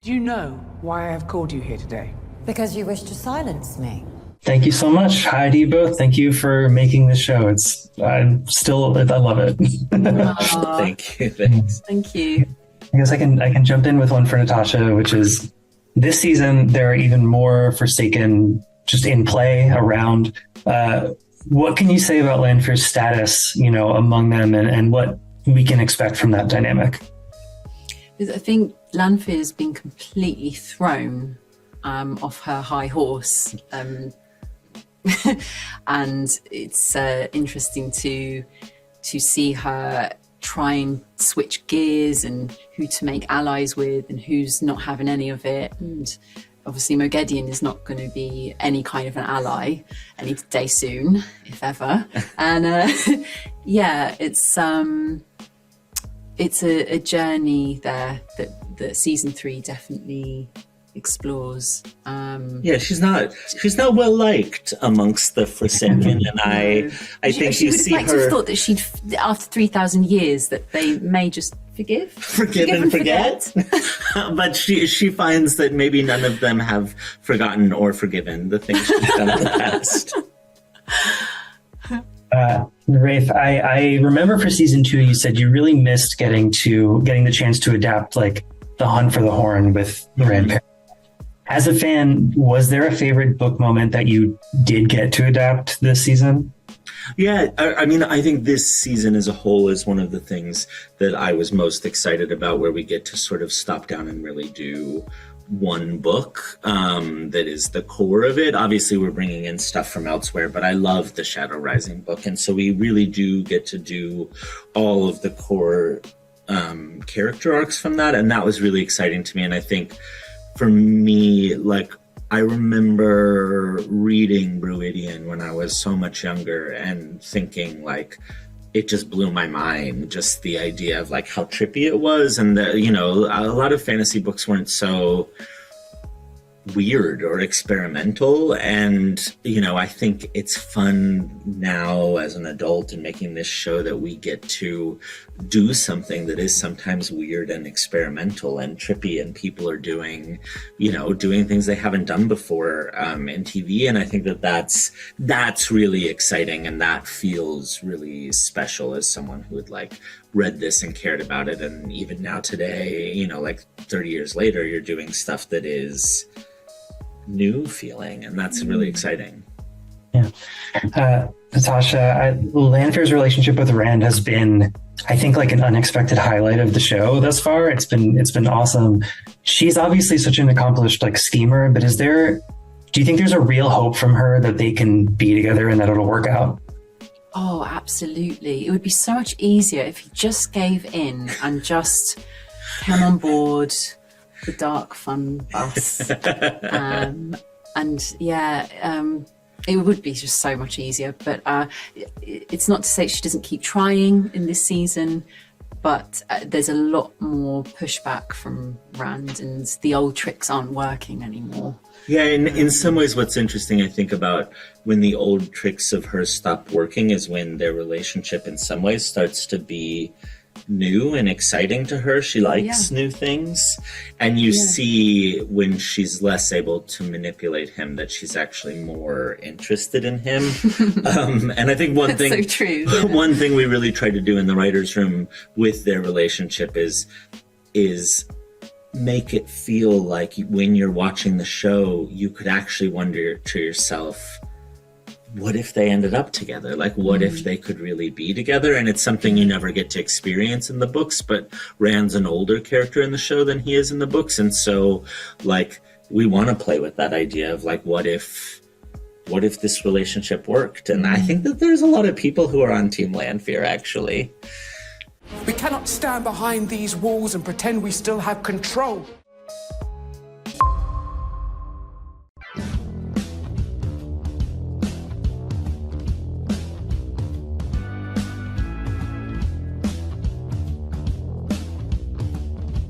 Do you know why I have called you here today? Because you wish to silence me. Thank you so much. Hi to you both. Thank you for making this show. I love it. Thank you. Thanks. Thank you. I guess I can jump in with one for Natasha, which is this season, there are even more Forsaken just in play around. What can you say about Lanfear's status, among them and what we can expect from that dynamic? I think Lanfear's been completely thrown off her high horse. And it's interesting to see her try and switch gears and who to make allies with and who's not having any of it. And obviously Mogedion is not going to be any kind of an ally any day soon, if ever. And it's a journey there that season 3 definitely explores. She's not well liked amongst the Forsaken, and I think she you would see like to her have thought that she'd, after 3,000 years, that they may just forgive and forget. But she finds that maybe none of them have forgotten or forgiven the things she's done in the past. Rafe, I remember for season 2, you said you really missed getting the chance to adapt like The Hunt for the Horn with Rand. As a fan, was there a favorite book moment that you did get to adapt this season? Yeah, I mean, I think this season as a whole is one of the things that I was most excited about, where we get to sort of stop down and really do one book that is the core of it. Obviously, we're bringing in stuff from elsewhere, but I love the Shadow Rising book. And so we really do get to do all of the core character arcs from that. And that was really exciting to me. And I think for me, like, I remember reading Bruidian when I was so much younger and thinking, like, it just blew my mind, just the idea of like how trippy it was. And a lot of fantasy books weren't so weird or experimental. And, I think it's fun now as an adult and making this show that we get to do something that is sometimes weird and experimental and trippy, and people are doing things they haven't done before in TV. And I think that's really exciting, and that feels really special as someone who had like read this and cared about it. And even now today, like 30 years later, you're doing stuff that is new feeling, and that's really exciting. Yeah. Natasha, Lanfear's relationship with Rand has been, I think, like an unexpected highlight of the show thus far. It's been awesome. She's obviously such an accomplished like schemer, but do you think there's a real hope from her that they can be together and that it'll work out? Oh, absolutely. It would be so much easier if he just gave in and just came on board the dark fun bus. It would be just so much easier. But it's not to say she doesn't keep trying in this season, but there's a lot more pushback from Rand, and the old tricks aren't working anymore. Yeah, in some ways what's interesting, I think, about when the old tricks of her stop working is when their relationship in some ways starts to be new and exciting to her. She likes new things, and you see when she's less able to manipulate him that she's actually more interested in him. And I think one thing so true. One thing we really try to do in the writers' room with their relationship is make it feel like when you're watching the show, you could actually wonder to yourself, what if they ended up together? Like, what if they could really be together? And it's something you never get to experience in the books, but Rand's an older character in the show than he is in the books. And so, like, we want to play with that idea of, like, what if this relationship worked? And I think that there's a lot of people who are on Team Lanfear, actually. We cannot stand behind these walls and pretend we still have control.